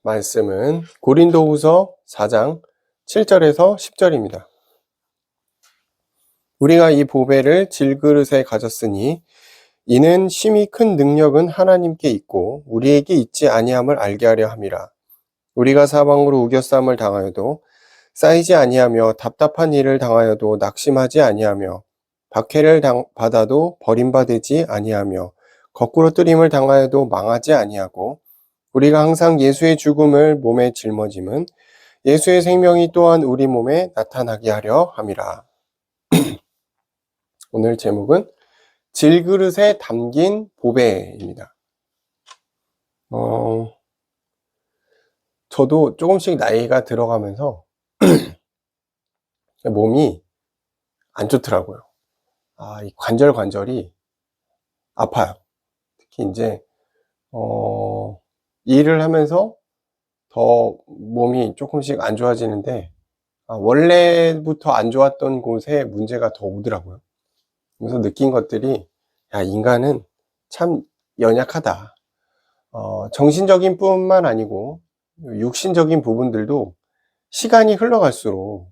말씀은 고린도후서 4장 7절에서 10절입니다. 우리가 이 보배를 질그릇에 가졌으니 이는 심히 큰 능력은 하나님께 있고 우리에게 있지 아니함을 알게 하려 함이라. 우리가 사방으로 우겨싸움을 당하여도 쌓이지 아니하며 답답한 일을 당하여도 낙심하지 아니하며 박해를 받아도 버림받지 아니하며 거꾸로 뜨림을 당하여도 망하지 아니하고 우리가 항상 예수의 죽음을 몸에 짊어짐은 예수의 생명이 또한 우리 몸에 나타나게 하려 함이라. 오늘 제목은 질그릇에 담긴 보배입니다. 저도 조금씩 나이가 들어가면서 몸이 안 좋더라고요. 이 관절이 아파요. 특히 이제 일을 하면서 더 몸이 조금씩 안 좋아지는데 원래부터 안 좋았던 곳에 문제가 더 오더라고요. 그래서 느낀 것들이 인간은 참 연약하다. 정신적인 뿐만 아니고 육신적인 부분들도 시간이 흘러갈수록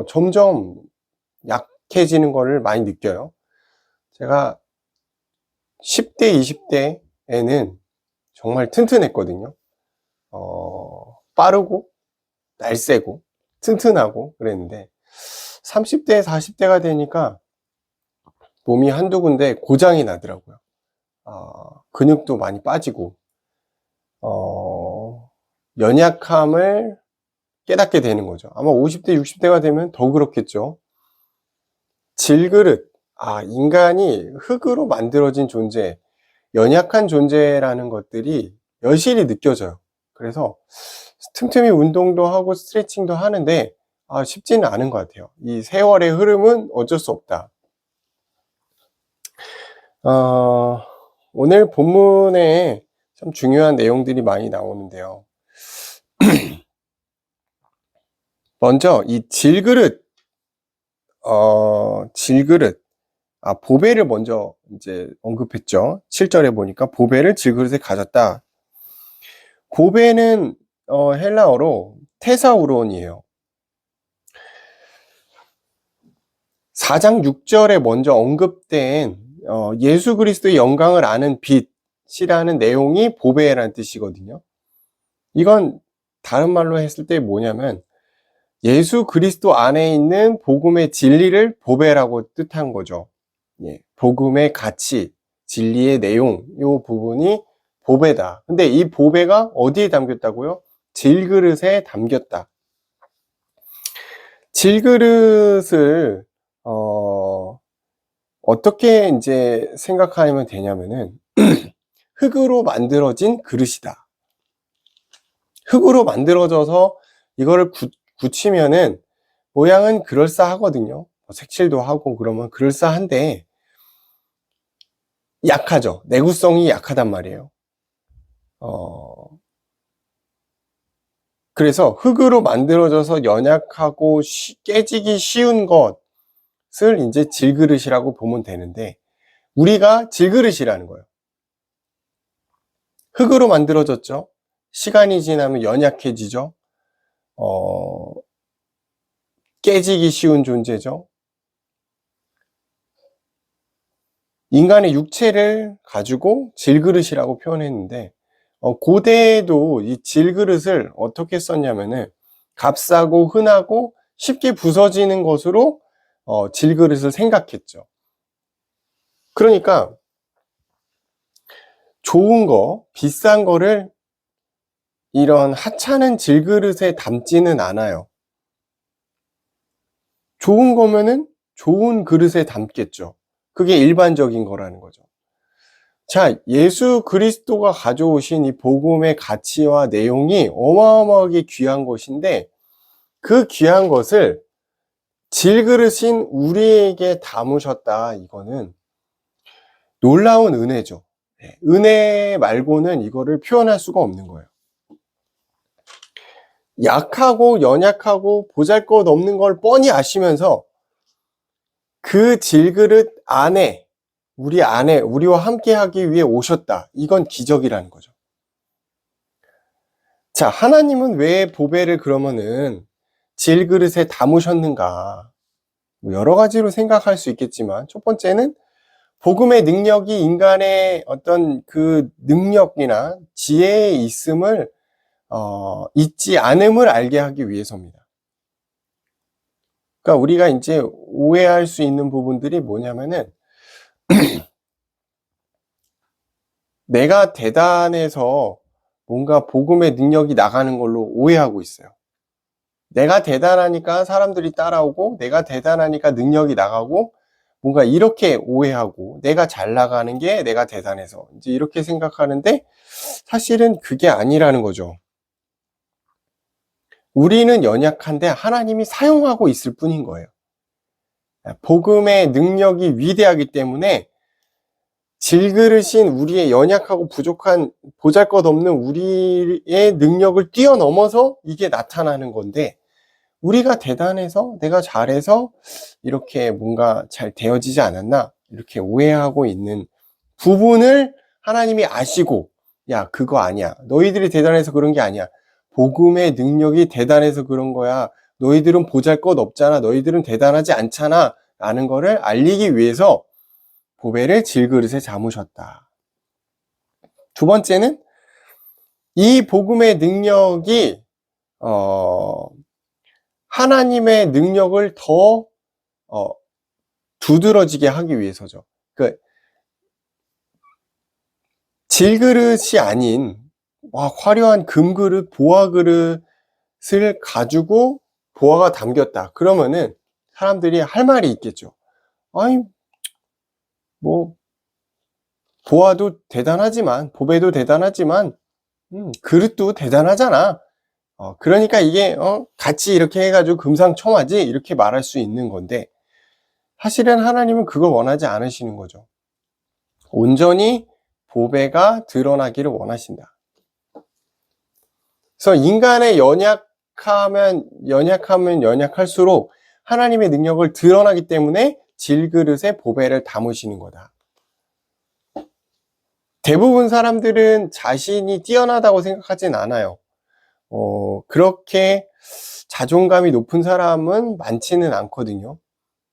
점점 약해지는 것을 많이 느껴요. 제가 10대, 20대에는 정말 튼튼했거든요. 빠르고 날쌔고 튼튼하고 그랬는데 30대, 40대가 되니까 몸이 한두 군데 고장이 나더라고요. 근육도 많이 빠지고 연약함을 깨닫게 되는 거죠. 아마 50대, 60대가 되면 더 그렇겠죠. 질그릇, 인간이 흙으로 만들어진 존재, 연약한 존재라는 것들이 여실히 느껴져요. 그래서 틈틈이 운동도 하고 스트레칭도 하는데 쉽지는 않은 것 같아요. 이 세월의 흐름은 어쩔 수 없다. 오늘 본문에 참 중요한 내용들이 많이 나오는데요. 먼저 이 질그릇, 보배를 먼저 이제 언급했죠. 7절에 보니까 보배를 질그릇에 가졌다. 보배는 헬라어로 테사우론이에요. 4장 6절에 먼저 언급된 예수 그리스도의 영광을 아는 빛이라는 내용이 보배라는 뜻이거든요. 이건 다른 말로 했을 때 뭐냐면 예수 그리스도 안에 있는 복음의 진리를 보배라고 뜻한 거죠. 복음의 가치, 진리의 내용, 이 부분이 보배다. 근데 이 보배가 어디에 담겼다고요? 질그릇에 담겼다. 질그릇을 어떻게 이제 생각하면 되냐면은 흙으로 만들어진 그릇이다. 흙으로 만들어져서 이거를 굳히면은 모양은 그럴싸하거든요. 색칠도 하고 그러면 그럴싸한데 약하죠. 내구성이 약하단 말이에요. 그래서 흙으로 만들어져서 연약하고 깨지기 쉬운 것을 이제 질그릇이라고 보면 되는데 우리가 질그릇이라는 거예요. 흙으로 만들어졌죠. 시간이 지나면 연약해지죠. 깨지기 쉬운 존재죠. 인간의 육체를 가지고 질그릇이라고 표현했는데 고대에도 이 질그릇을 어떻게 썼냐면은 값싸고 흔하고 쉽게 부서지는 것으로 질그릇을 생각했죠. 그러니까 좋은 거, 비싼 거를 이런 하찮은 질그릇에 담지는 않아요. 좋은 거면은 좋은 그릇에 담겠죠. 그게 일반적인 거라는 거죠. 자, 예수 그리스도가 가져오신 이 복음의 가치와 내용이 어마어마하게 귀한 것인데 그 귀한 것을 질그릇인 우리에게 담으셨다. 이거는 놀라운 은혜죠. 은혜 말고는 이거를 표현할 수가 없는 거예요. 약하고 연약하고 보잘것없는 걸 뻔히 아시면서 그 질그릇 안에 우리와 함께 하기 위해 오셨다. 이건 기적이라는 거죠. 자, 하나님은 왜 보배를 그러면은 질그릇에 담으셨는가? 뭐 여러 가지로 생각할 수 있겠지만, 첫 번째는 복음의 능력이 인간의 어떤 그 능력이나 지혜에 있음을, 있지 않음을 알게 하기 위해서입니다. 그러니까 우리가 이제 오해할 수 있는 부분들이 뭐냐면은, 내가 대단해서 뭔가 복음의 능력이 나가는 걸로 오해하고 있어요. 내가 대단하니까 사람들이 따라오고, 내가 대단하니까 능력이 나가고, 뭔가 이렇게 오해하고, 내가 잘 나가는 게 내가 대단해서 이제 이렇게 생각하는데, 사실은 그게 아니라는 거죠. 우리는 연약한데 하나님이 사용하고 있을 뿐인 거예요. 복음의 능력이 위대하기 때문에 질그릇인 우리의 연약하고 부족한 보잘것없는 우리의 능력을 뛰어넘어서 이게 나타나는 건데, 우리가 대단해서 내가 잘해서 이렇게 뭔가 잘 되어지지 않았나 이렇게 오해하고 있는 부분을 하나님이 아시고, 야, 그거 아니야. 너희들이 대단해서 그런 게 아니야. 복음의 능력이 대단해서 그런 거야. 너희들은 보잘것없잖아. 너희들은 대단하지 않잖아. 라는 거를 알리기 위해서 보배를 질그릇에 담으셨다. 두 번째는 이 복음의 능력이 하나님의 능력을 더 두드러지게 하기 위해서죠. 그 질그릇이 아닌 화려한 금그릇, 보화그릇을 가지고 보화가 담겼다. 그러면은 사람들이 할 말이 있겠죠. 아니, 뭐 보화도 대단하지만, 보배도 대단하지만, 그릇도 대단하잖아. 그러니까 이게 같이 이렇게 해가지고 금상첨화지 이렇게 말할 수 있는 건데, 사실은 하나님은 그걸 원하지 않으시는 거죠. 온전히 보배가 드러나기를 원하신다. 그래서 인간의 연약하면 연약할수록 하나님의 능력을 드러나기 때문에 질그릇에 보배를 담으시는 거다. 대부분 사람들은 자신이 뛰어나다고 생각하진 않아요. 그렇게 자존감이 높은 사람은 많지는 않거든요.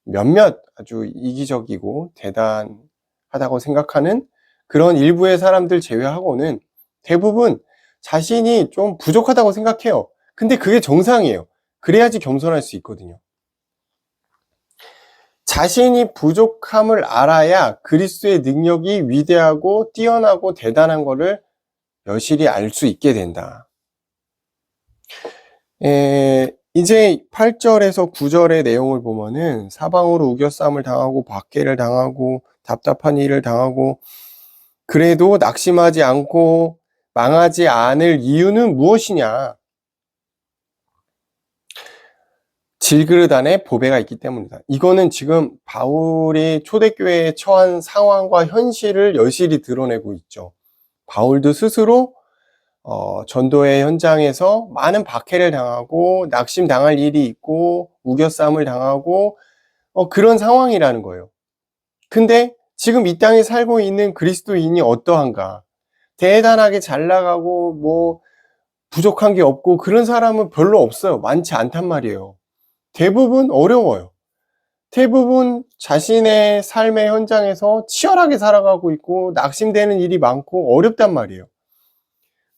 몇몇 아주 이기적이고 대단하다고 생각하는 그런 일부의 사람들 제외하고는 대부분 자신이 좀 부족하다고 생각해요. 근데 그게 정상이에요. 그래야지 겸손할 수 있거든요. 자신이 부족함을 알아야 그리스도의 능력이 위대하고 뛰어나고 대단한 것을 여실히 알 수 있게 된다. 이제 8절에서 9절의 내용을 보면은 사방으로 우겨싸움을 당하고 박해를 당하고 답답한 일을 당하고 그래도 낙심하지 않고 망하지 않을 이유는 무엇이냐? 질그릇 안에 보배가 있기 때문이다. 이거는 지금 바울이 초대교회에 처한 상황과 현실을 여실히 드러내고 있죠. 바울도 스스로 전도의 현장에서 많은 박해를 당하고 낙심당할 일이 있고 우겨싸움을 당하고 그런 상황이라는 거예요. 근데 지금 이 땅에 살고 있는 그리스도인이 어떠한가? 대단하게 잘 나가고 뭐 부족한 게 없고 그런 사람은 별로 없어요. 많지 않단 말이에요. 대부분 어려워요. 대부분 자신의 삶의 현장에서 치열하게 살아가고 있고 낙심되는 일이 많고 어렵단 말이에요.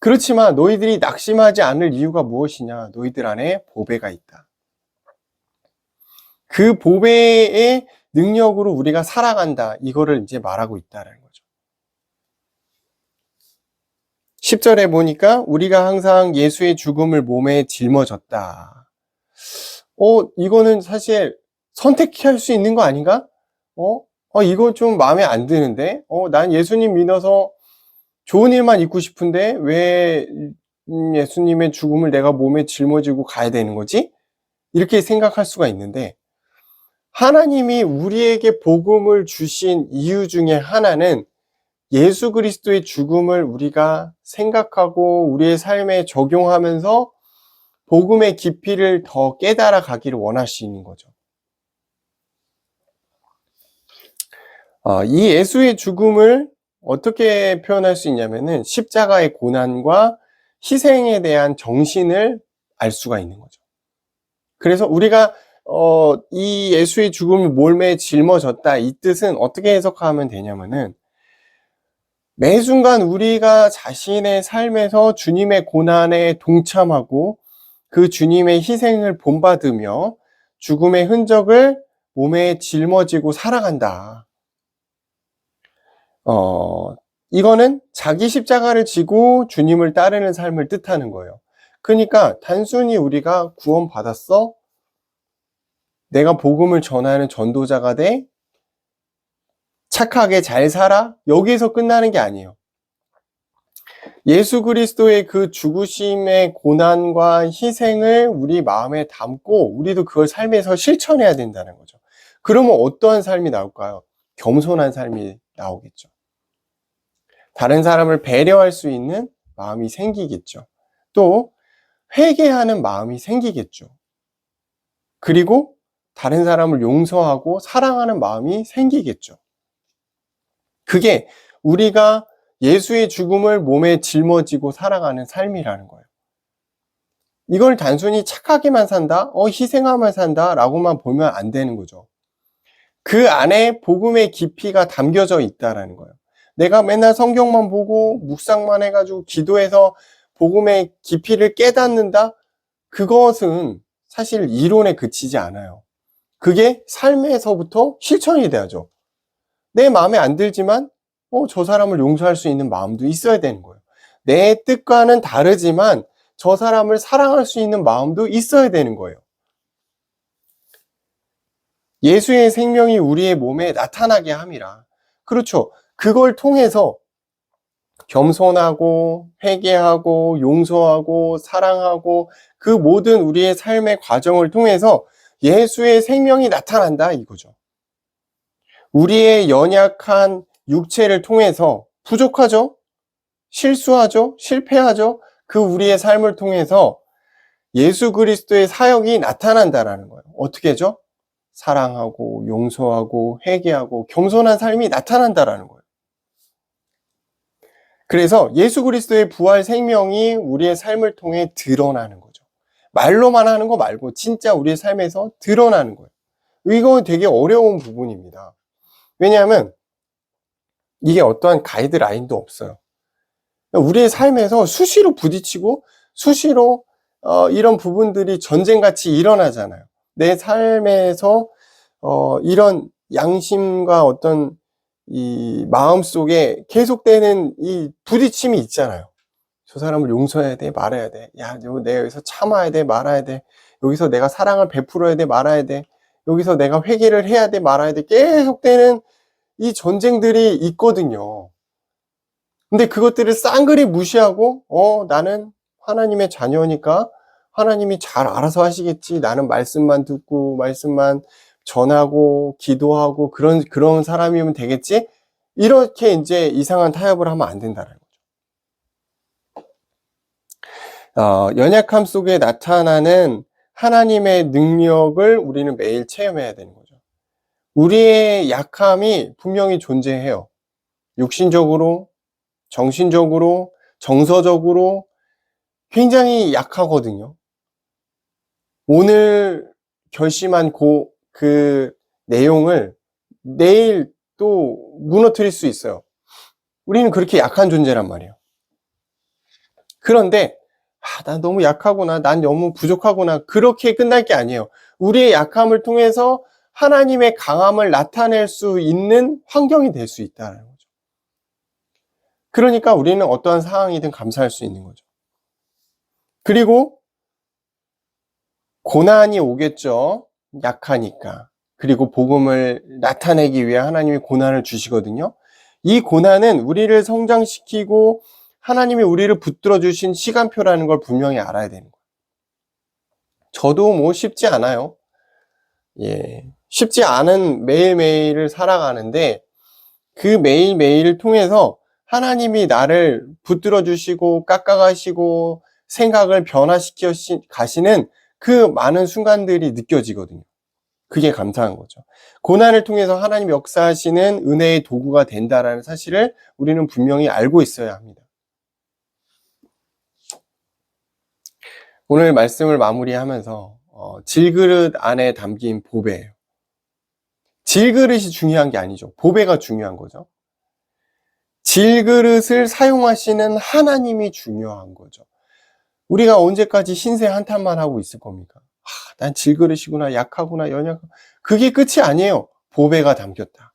그렇지만 너희들이 낙심하지 않을 이유가 무엇이냐? 너희들 안에 보배가 있다. 그 보배의 능력으로 우리가 살아간다. 이거를 이제 말하고 있다는 거죠. 10절에 보니까 우리가 항상 예수의 죽음을 몸에 짊어졌다. 이거는 사실 선택할 수 있는 거 아닌가? 이거 좀 마음에 안 드는데? 난 예수님 믿어서 좋은 일만 있고 싶은데 왜 예수님의 죽음을 내가 몸에 짊어지고 가야 되는 거지? 이렇게 생각할 수가 있는데 하나님이 우리에게 복음을 주신 이유 중에 하나는 예수 그리스도의 죽음을 우리가 생각하고 우리의 삶에 적용하면서 복음의 깊이를 더 깨달아 가기를 원하시는 거죠. 이 예수의 죽음을 어떻게 표현할 수 있냐면은 십자가의 고난과 희생에 대한 정신을 알 수가 있는 거죠. 그래서 우리가 이 예수의 죽음이 몰매에 짊어졌다, 이 뜻은 어떻게 해석하면 되냐면은, 매 순간 우리가 자신의 삶에서 주님의 고난에 동참하고 그 주님의 희생을 본받으며 죽음의 흔적을 몸에 짊어지고 살아간다. 이거는 자기 십자가를 지고 주님을 따르는 삶을 뜻하는 거예요. 그러니까 단순히 우리가 구원받았어? 내가 복음을 전하는 전도자가 돼? 착하게 잘 살아? 여기에서 끝나는 게 아니에요. 예수 그리스도의 그 죽으심의 고난과 희생을 우리 마음에 담고 우리도 그걸 삶에서 실천해야 된다는 거죠. 그러면 어떠한 삶이 나올까요? 겸손한 삶이 나오겠죠. 다른 사람을 배려할 수 있는 마음이 생기겠죠. 또 회개하는 마음이 생기겠죠. 그리고 다른 사람을 용서하고 사랑하는 마음이 생기겠죠. 그게 우리가 예수의 죽음을 몸에 짊어지고 살아가는 삶이라는 거예요. 이걸 단순히 착하게만 산다, 희생하며 산다 라고만 보면 안 되는 거죠. 그 안에 복음의 깊이가 담겨져 있다라는 거예요. 내가 맨날 성경만 보고 묵상만 해가지고 기도해서 복음의 깊이를 깨닫는다? 그것은 사실 이론에 그치지 않아요. 그게 삶에서부터 실천이 돼야죠. 내 마음에 안 들지만 저 사람을 용서할 수 있는 마음도 있어야 되는 거예요. 내 뜻과는 다르지만 저 사람을 사랑할 수 있는 마음도 있어야 되는 거예요. 예수의 생명이 우리의 몸에 나타나게 함이라. 그렇죠. 그걸 통해서 겸손하고 회개하고 용서하고 사랑하고 그 모든 우리의 삶의 과정을 통해서 예수의 생명이 나타난다 이거죠. 우리의 연약한 육체를 통해서 부족하죠? 실수하죠? 실패하죠? 그 우리의 삶을 통해서 예수 그리스도의 사역이 나타난다라는 거예요. 어떻게 하죠? 사랑하고 용서하고 회개하고 겸손한 삶이 나타난다라는 거예요. 그래서 예수 그리스도의 부활 생명이 우리의 삶을 통해 드러나는 거죠. 말로만 하는 거 말고 진짜 우리의 삶에서 드러나는 거예요. 이거 되게 어려운 부분입니다. 왜냐하면 이게 어떠한 가이드라인도 없어요. 우리의 삶에서 수시로 부딪히고 수시로 이런 부분들이 전쟁같이 일어나잖아요. 내 삶에서 이런 양심과 어떤 이 마음속에 계속되는 이 부딪힘이 있잖아요. 저 사람을 용서해야 돼, 말아야 돼. 야, 내가 여기서 참아야 돼, 말아야 돼. 여기서 내가 사랑을 베풀어야 돼, 말아야 돼. 여기서 내가 회개를 해야 돼, 말아야 돼. 계속되는 이 전쟁들이 있거든요. 근데 그것들을 쌍그리 무시하고 나는 하나님의 자녀니까 하나님이 잘 알아서 하시겠지. 나는 말씀만 듣고 말씀만 전하고 기도하고 그런 사람이면 되겠지. 이렇게 이제 이상한 타협을 하면 안 된다는 거죠. 연약함 속에 나타나는 하나님의 능력을 우리는 매일 체험해야 되는 거죠. 우리의 약함이 분명히 존재해요. 육신적으로, 정신적으로, 정서적으로 굉장히 약하거든요. 오늘 결심한 그 내용을 내일 또 무너뜨릴 수 있어요. 우리는 그렇게 약한 존재란 말이에요. 그런데 난 너무 약하구나, 난 너무 부족하구나, 그렇게 끝날 게 아니에요. 우리의 약함을 통해서 하나님의 강함을 나타낼 수 있는 환경이 될 수 있다는 거죠. 그러니까 우리는 어떠한 상황이든 감사할 수 있는 거죠. 그리고 고난이 오겠죠. 약하니까. 그리고 복음을 나타내기 위해 하나님이 고난을 주시거든요. 이 고난은 우리를 성장시키고 하나님이 우리를 붙들어 주신 시간표라는 걸 분명히 알아야 되는 거예요. 저도 쉽지 않아요. 쉽지 않은 매일매일을 살아가는데 그 매일매일을 통해서 하나님이 나를 붙들어 주시고 깎아가시고 생각을 변화시켜 가시는 그 많은 순간들이 느껴지거든요. 그게 감사한 거죠. 고난을 통해서 하나님 역사하시는 은혜의 도구가 된다라는 사실을 우리는 분명히 알고 있어야 합니다. 오늘 말씀을 마무리하면서 질그릇 안에 담긴 보배예요. 질그릇이 중요한 게 아니죠. 보배가 중요한 거죠. 질그릇을 사용하시는 하나님이 중요한 거죠. 우리가 언제까지 신세 한탄만 하고 있을 겁니까? 난 질그릇이구나, 약하구나, 연약하구나. 그게 끝이 아니에요. 보배가 담겼다.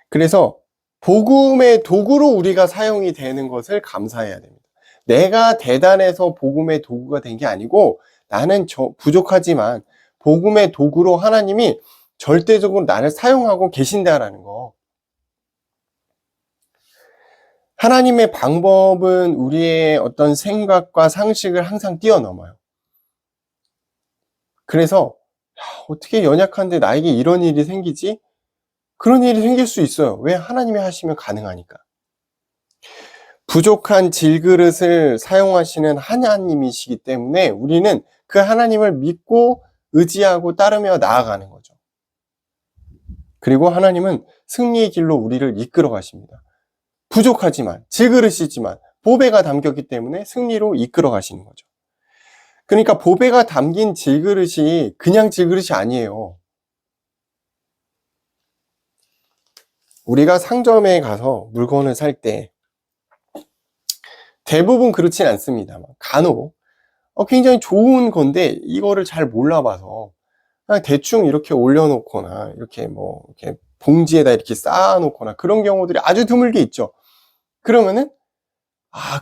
그래서 복음의 도구로 우리가 사용이 되는 것을 감사해야 됩니다. 내가 대단해서 복음의 도구가 된 게 아니고 나는 부족하지만 복음의 도구로 하나님이 절대적으로 나를 사용하고 계신다라는 거. 하나님의 방법은 우리의 어떤 생각과 상식을 항상 뛰어넘어요. 그래서 어떻게 연약한데 나에게 이런 일이 생기지? 그런 일이 생길 수 있어요. 왜? 하나님이 하시면 가능하니까. 부족한 질그릇을 사용하시는 하나님이시기 때문에 우리는 그 하나님을 믿고 의지하고 따르며 나아가는 거죠. 그리고 하나님은 승리의 길로 우리를 이끌어 가십니다. 부족하지만, 질그릇이지만 보배가 담겼기 때문에 승리로 이끌어 가시는 거죠. 그러니까 보배가 담긴 질그릇이 그냥 질그릇이 아니에요. 우리가 상점에 가서 물건을 살 때 대부분 그렇진 않습니다만 간혹 굉장히 좋은 건데 이거를 잘 몰라봐서 그냥 대충 이렇게 올려놓거나 이렇게 이렇게 봉지에다 이렇게 쌓아놓거나 그런 경우들이 아주 드물게 있죠. 그러면은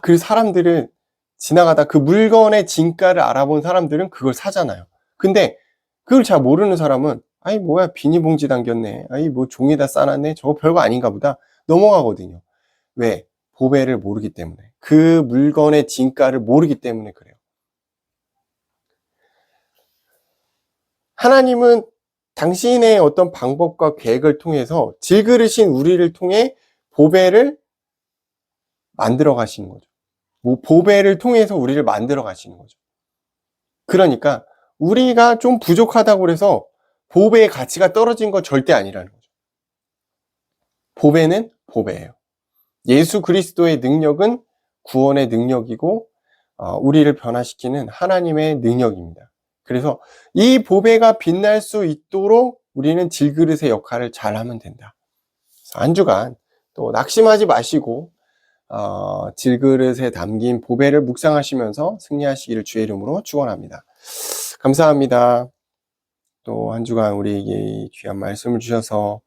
그 사람들은 지나가다 그 물건의 진가를 알아본 사람들은 그걸 사잖아요. 근데 그걸 잘 모르는 사람은 아이 뭐야 비닐봉지 담겼네, 아이 뭐 종이에다 싸놨네, 저거 별거 아닌가 보다 넘어가거든요. 왜? 보배를 모르기 때문에, 그 물건의 진가를 모르기 때문에 그래요. 하나님은 당신의 어떤 방법과 계획을 통해서 질그릇인 우리를 통해 보배를 만들어 가시는 거죠. 보배를 통해서 우리를 만들어 가시는 거죠. 그러니까 우리가 좀 부족하다고 해서 보배의 가치가 떨어진 건 절대 아니라는 거죠. 보배는 보배예요. 예수 그리스도의 능력은 구원의 능력이고 우리를 변화시키는 하나님의 능력입니다. 그래서 이 보배가 빛날 수 있도록 우리는 질그릇의 역할을 잘하면 된다. 한 주간 또 낙심하지 마시고 질그릇에 담긴 보배를 묵상하시면서 승리하시기를 주의 이름으로 축원합니다. 감사합니다. 또 한 주간 우리에게 귀한 말씀을 주셔서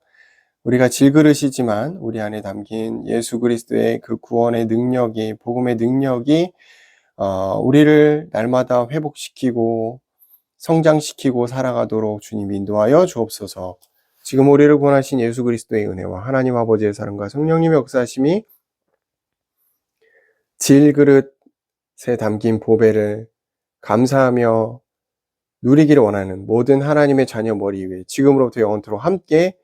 우리가 질그릇이지만 우리 안에 담긴 예수 그리스도의 그 구원의 능력이, 복음의 능력이 우리를 날마다 회복시키고 성장시키고 살아가도록 주님 인도하여 주옵소서. 지금 우리를 구원하신 예수 그리스도의 은혜와 하나님 아버지의 사랑과 성령님의 역사하심이 질그릇에 담긴 보배를 감사하며 누리기를 원하는 모든 하나님의 자녀 머리 위에 지금으로부터 영원토록 함께